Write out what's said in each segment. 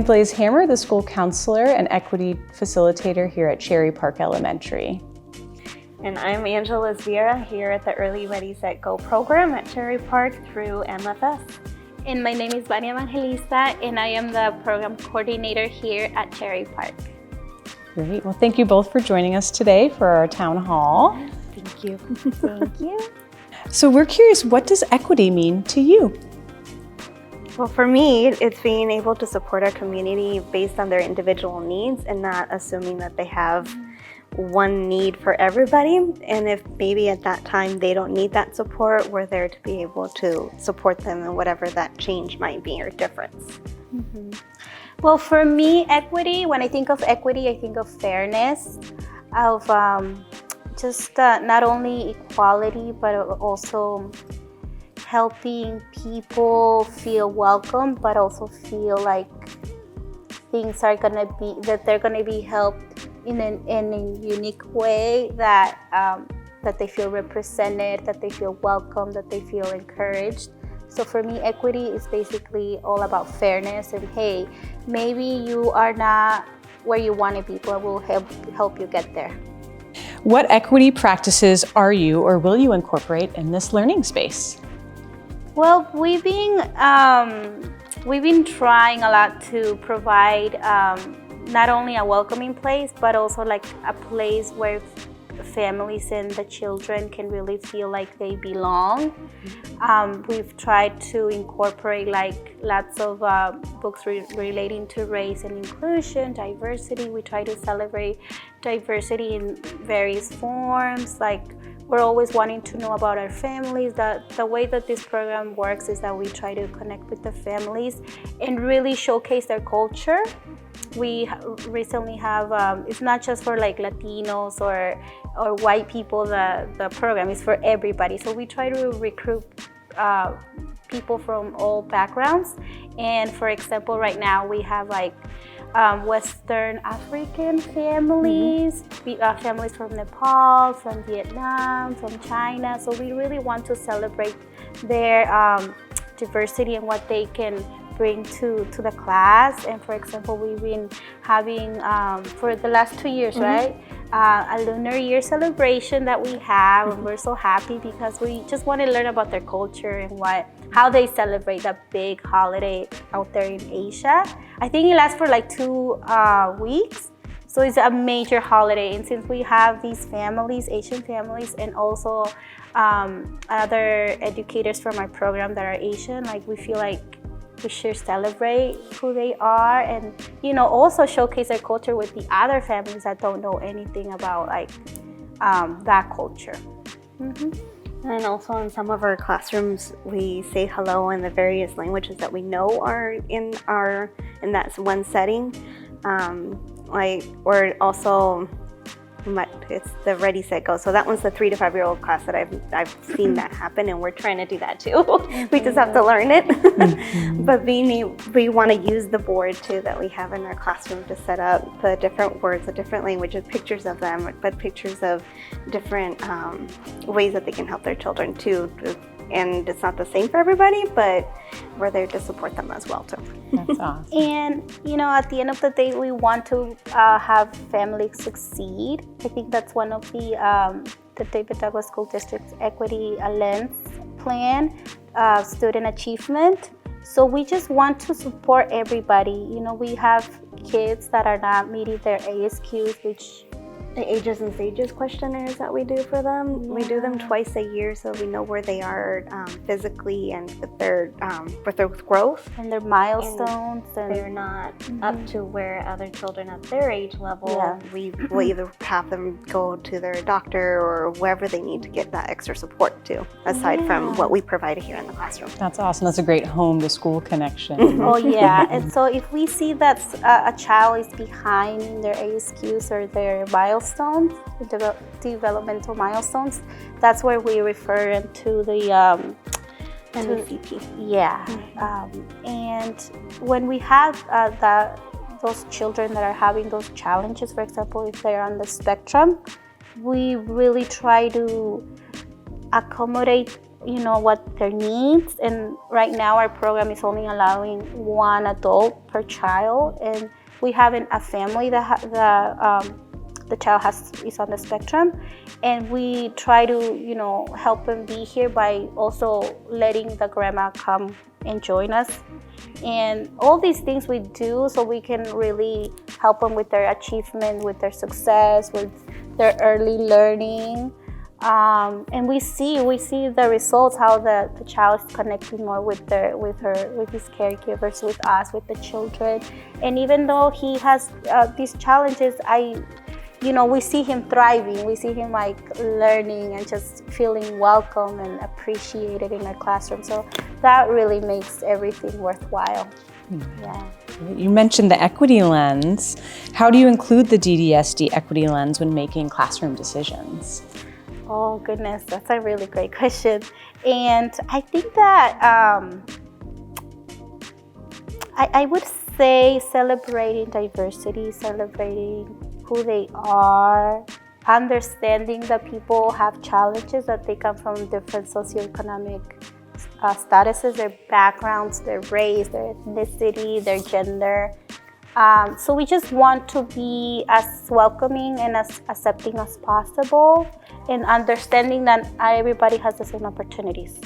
Blaze Hammer, the school counselor and equity facilitator here at Cherry Park Elementary. And I'm Angela Zviera here at the Early Ready Set Go program at Cherry Park through MFS. And my name is Vania Evangelista, and I am the program coordinator here at Cherry Park. Great. Well, thank you both for joining us today for our town hall. Thank you. Thank you. So we're curious, what does equity mean to you? Well, for me, it's being able to support our community based on their individual needs and not assuming that they have one need for everybody. And if maybe at that time they don't need that support, we're there to be able to support them in whatever that change might be or difference. Mm-hmm. Well, for me, equity, when I think of equity, I think of fairness, of just not only equality, but also helping people feel welcome, but also feel like things are gonna be, that they're gonna be helped in a unique way, that they feel represented, that they feel welcome, that they feel encouraged. So for me, equity is basically all about fairness, and hey, maybe you are not where you want to be, but we'll help you get there. What equity practices are you or will you incorporate in this learning space? Well, we've been trying a lot to provide not only a welcoming place, but also like a place where families and the children can really feel like they belong. We've tried to incorporate like lots of books relating to race and inclusion, diversity. We try to celebrate diversity in various forms. Like, we're always wanting to know about our families. The way that this program works is that we try to connect with the families and really showcase their culture. We recently have, it's not just for like Latinos or white people, the program is for everybody. So we try to recruit people from all backgrounds. And for example, right now we have like Western African families, families from Nepal, from Vietnam, from China. So we really want to celebrate their diversity and what they can bring to the class. And for example, we've been having for the last 2 years, right? A Lunar Year celebration that we have, and we're so happy because we just want to learn about their culture and how they celebrate that big holiday out there in Asia. I think it lasts for like 2 weeks, so it's a major holiday. And since we have these families, Asian families, and also other educators from our program that are Asian, like we feel like we should celebrate who they are, and also showcase their culture with the other families that don't know anything about like that culture. And also in some of our classrooms, we say hello in the various languages that we know are in that one setting. Or also, it's the Ready, Set, Go. So that one's the 3 to 5 year old class that I've seen that happen, and we're trying to do that too. We just have to learn it. But we want to use the board too that we have in our classroom to set up the different words, the different languages, pictures of them, but pictures of different ways that they can help their children too. And it's not the same for everybody, but we're there to support them as well too. That's awesome. And at the end of the day, we want to have families succeed. I think that's one of the David Douglas School District's Equity Lens plan, student achievement. So we just want to support everybody. We have kids that are not meeting their ASQs, which the ages and stages questionnaires that we do for them. Yeah. We do them twice a year, so we know where they are physically and with their growth and their milestones. And they're not up to where other children at their age level. Yeah. We will either have them go to their doctor or wherever they need to get that extra support too, aside from what we provide here in the classroom. That's awesome. That's a great home-to-school connection. Oh yeah, and so if we see that a child is behind in their ASQs or their milestones, developmental milestones, that's where we refer to the NVCP. Yeah, and when we have those children that are having those challenges, for example, if they're on the spectrum, we really try to accommodate what their needs. And right now our program is only allowing one adult per child, and we have a family that the child is on the spectrum, and we try to help them be here by also letting the grandma come and join us. And all these things we do so we can really help them with their achievement, with their success, with their early learning. And we see the results, how the child is connecting more with his caregivers, with us, with the children. And even though he has these challenges, we see him thriving. We see him learning and just feeling welcome and appreciated in our classroom. So that really makes everything worthwhile. Yeah. You mentioned the equity lens. How do you include the DDSD equity lens when making classroom decisions? Oh goodness, that's a really great question. And I think that I would say celebrating diversity, celebrating who they are, understanding that people have challenges, that they come from different socioeconomic statuses, their backgrounds, their race, their ethnicity, their gender. So we just want to be as welcoming and as accepting as possible, and understanding that everybody has the same opportunities.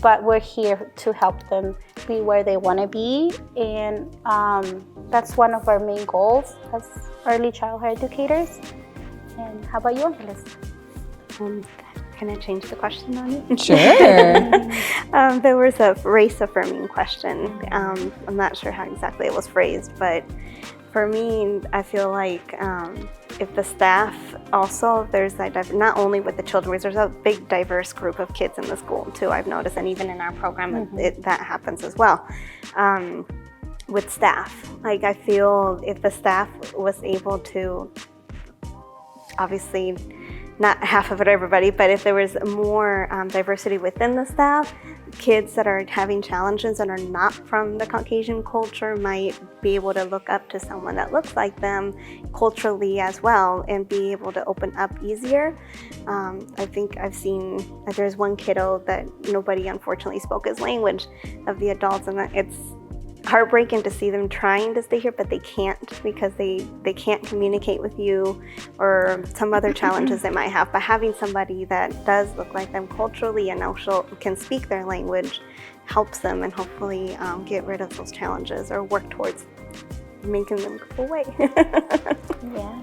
But we're here to help them be where they want to be, and that's one of our main goals as early childhood educators. And how about you, Angeles? Can I change the question on you? Sure. There was a race-affirming question. I'm not sure how exactly it was phrased, but for me, I feel like if the staff also, there's not only with the children, because there's a big diverse group of kids in the school too, I've noticed, and even in our program, that happens as well. With staff, I feel if the staff was able to, obviously, not half of it, everybody, but if there was more diversity within the staff, kids that are having challenges and are not from the Caucasian culture might be able to look up to someone that looks like them culturally as well, and be able to open up easier. I think I've seen that there's one kiddo that nobody unfortunately spoke his language of the adults, and it's heartbreaking to see them trying to stay here, but they can't, because they can't communicate with you, or some other challenges they might have. But having somebody that does look like them culturally and also can speak their language helps them, and hopefully get rid of those challenges or work towards making them go away. Yeah.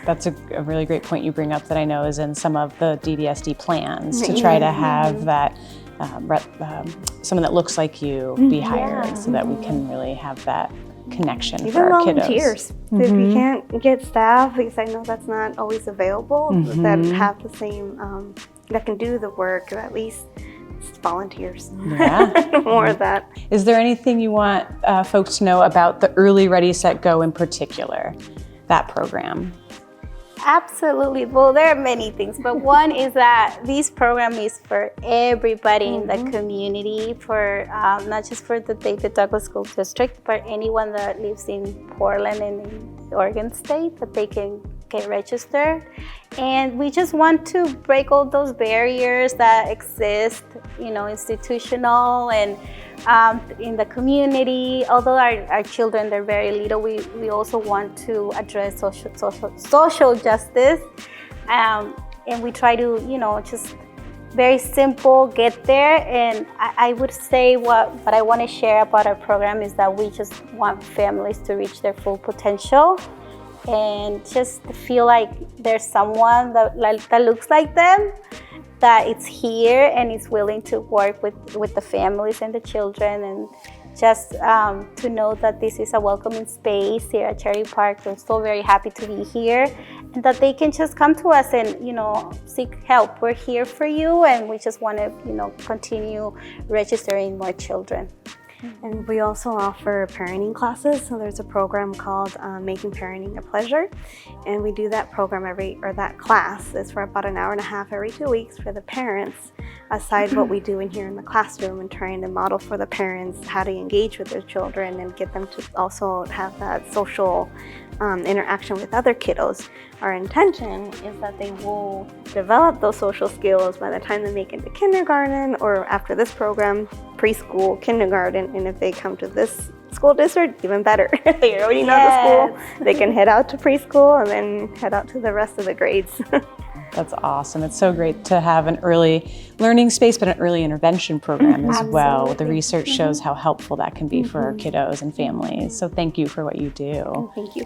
That's a really great point you bring up that I know is in some of the DDSD plans, to try to have that someone that looks like you be hired, so that we can really have that connection Even for our volunteers. kiddos. If we can't get staff, because I know that's not always available, that have the same, that can do the work, at least volunteers. Yeah. More of that. Is there anything you want folks to know about the Early Ready Set Go in particular, that program? Absolutely. Well, there are many things, but one is that this program is for everybody in the community, for not just for the David Douglas School District, but anyone that lives in Portland and in the Oregon State, that they can get registered. And we just want to break all those barriers that exist, institutional and in the community. Although our children, they're very little, we also want to address social justice, and we try to just very simple get there. And I would say what I want to share about our program is that we just want families to reach their full potential, and just feel like there's someone that looks like them, that it's here and is willing to work with the families and the children, and just to know that this is a welcoming space here at Cherry Park. We're so very happy to be here, and that they can just come to us and seek help. We're here for you, and we just want to continue registering more children. And we also offer parenting classes. So there's a program called Making Parenting a Pleasure. And we do that program that class is for about an hour and a half every 2 weeks for the parents aside what we do in here in the classroom and trying to model for the parents how to engage with their children and get them to also have that social interaction with other kiddos. Our intention is that they will develop those social skills by the time they make it to kindergarten, or after this program, preschool, kindergarten, and if they come to this school district, even better. They already know the school, they can head out to preschool and then head out to the rest of the grades. That's awesome. It's so great to have an early learning space, but an early intervention program as well. The research shows how helpful that can be for our kiddos and families. So thank you for what you do. Thank you.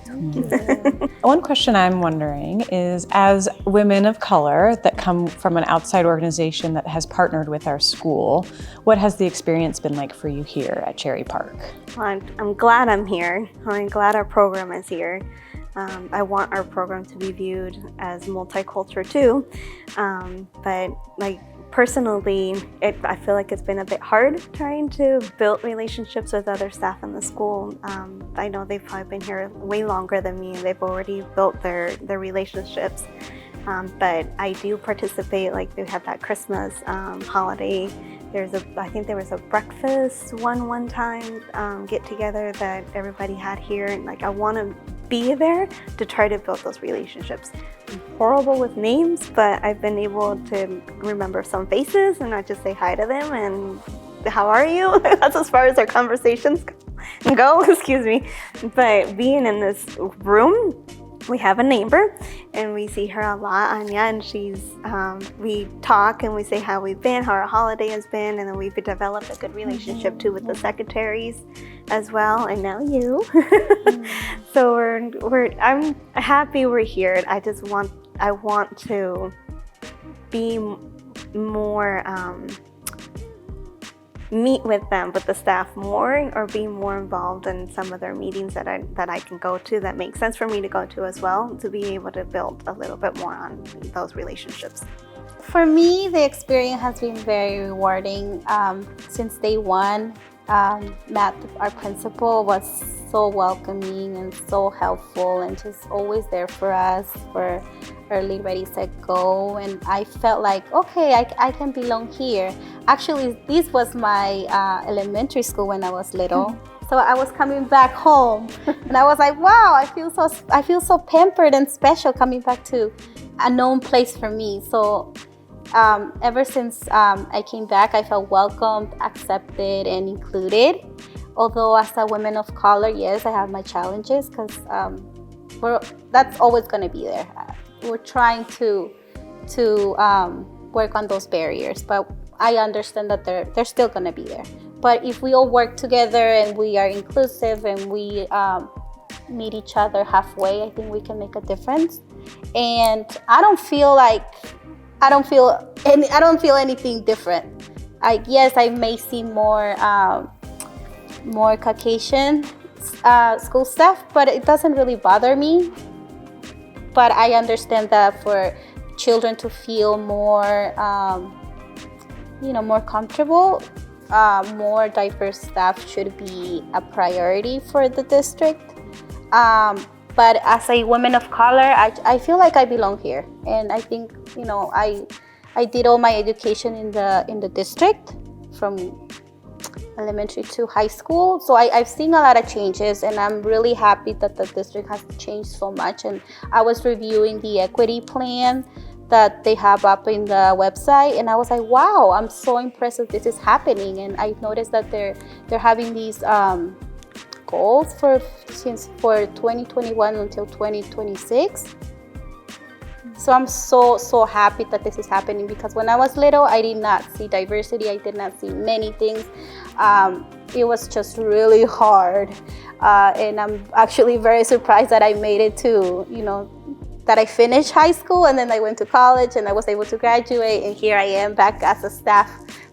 One question I'm wondering is, as women of color that come from an outside organization that has partnered with our school, what has the experience been like for you here at Cherry Park? Well, I'm glad I'm here. I'm glad our program is here. I want our program to be viewed as multicultural too, but like personally, I feel like it's been a bit hard trying to build relationships with other staff in the school. I know they've probably been here way longer than me, and they've already built their relationships. But I do participate, like they have that Christmas holiday. I think there was a breakfast one time get together that everybody had here, and like I want to be there to try to build those relationships. I'm horrible with names, but I've been able to remember some faces and not just say hi to them and how are you? That's as far as our conversations go, excuse me. But being in this room, we have a neighbor and we see her a lot, Anya, and she's, we talk and we say how we've been, how our holiday has been, and then we've developed a good relationship too with the secretaries as well, and now you. So I'm happy we're here. I want to be more, meet with the staff more, or be more involved in some of their meetings that I can go to that make sense for me to go to as well, to be able to build a little bit more on those relationships. For me, the experience has been very rewarding. Since day one, Matt, our principal, was so welcoming and so helpful and just always there for us for early, ready, set, go. And I felt like, okay, I can belong here. Actually, this was my elementary school when I was little. So I was coming back home and I was like, wow, I feel so pampered and special coming back to a known place for me. So ever since I came back, I felt welcomed, accepted, and included. Although as a woman of color, yes, I have my challenges because that's always going to be there. We're trying to work on those barriers, but I understand that they're still going to be there. But if we all work together and we are inclusive and we meet each other halfway, I think we can make a difference. And I don't feel anything different. Yes, I may see more Caucasian school staff, but it doesn't really bother me. But I understand that for children to feel more, more comfortable, more diverse staff should be a priority for the district. But as a woman of color, I feel like I belong here, and I think I did all my education in the district from elementary to high school. So I've seen a lot of changes, and I'm really happy that the district has changed so much. And I was reviewing the equity plan that they have up in the website, and I was like, wow, I'm so impressed that this is happening. And I noticed that they're having these goals for 2021 until 2026. So I'm so happy that this is happening, because when I was little, I did not see diversity. I did not see many things. It was just really hard. And I'm actually very surprised that I made it to, that I finished high school, and then I went to college and I was able to graduate, and here I am back as a staff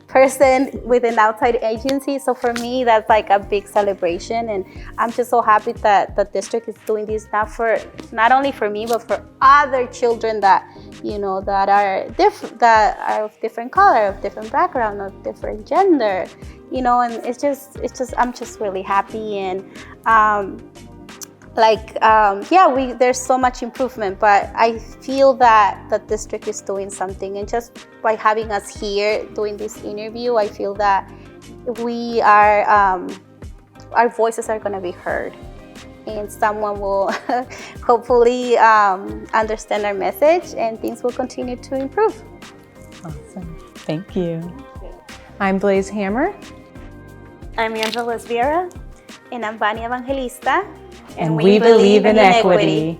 person with an outside agency. So for me, that's like a big celebration, and I'm just so happy that the district is doing this now for not only for me, but for other children that that are of different color, of different background, of different gender, and it's just I'm just really happy. And there's so much improvement, but I feel that the district is doing something, and just by having us here doing this interview, I feel that we are, our voices are going to be heard, and someone will hopefully understand our message, and things will continue to improve. Awesome. Thank you. I'm Blaze Hammer. I'm Angela Vieira. And I'm Vania Evangelista. And we believe in equity.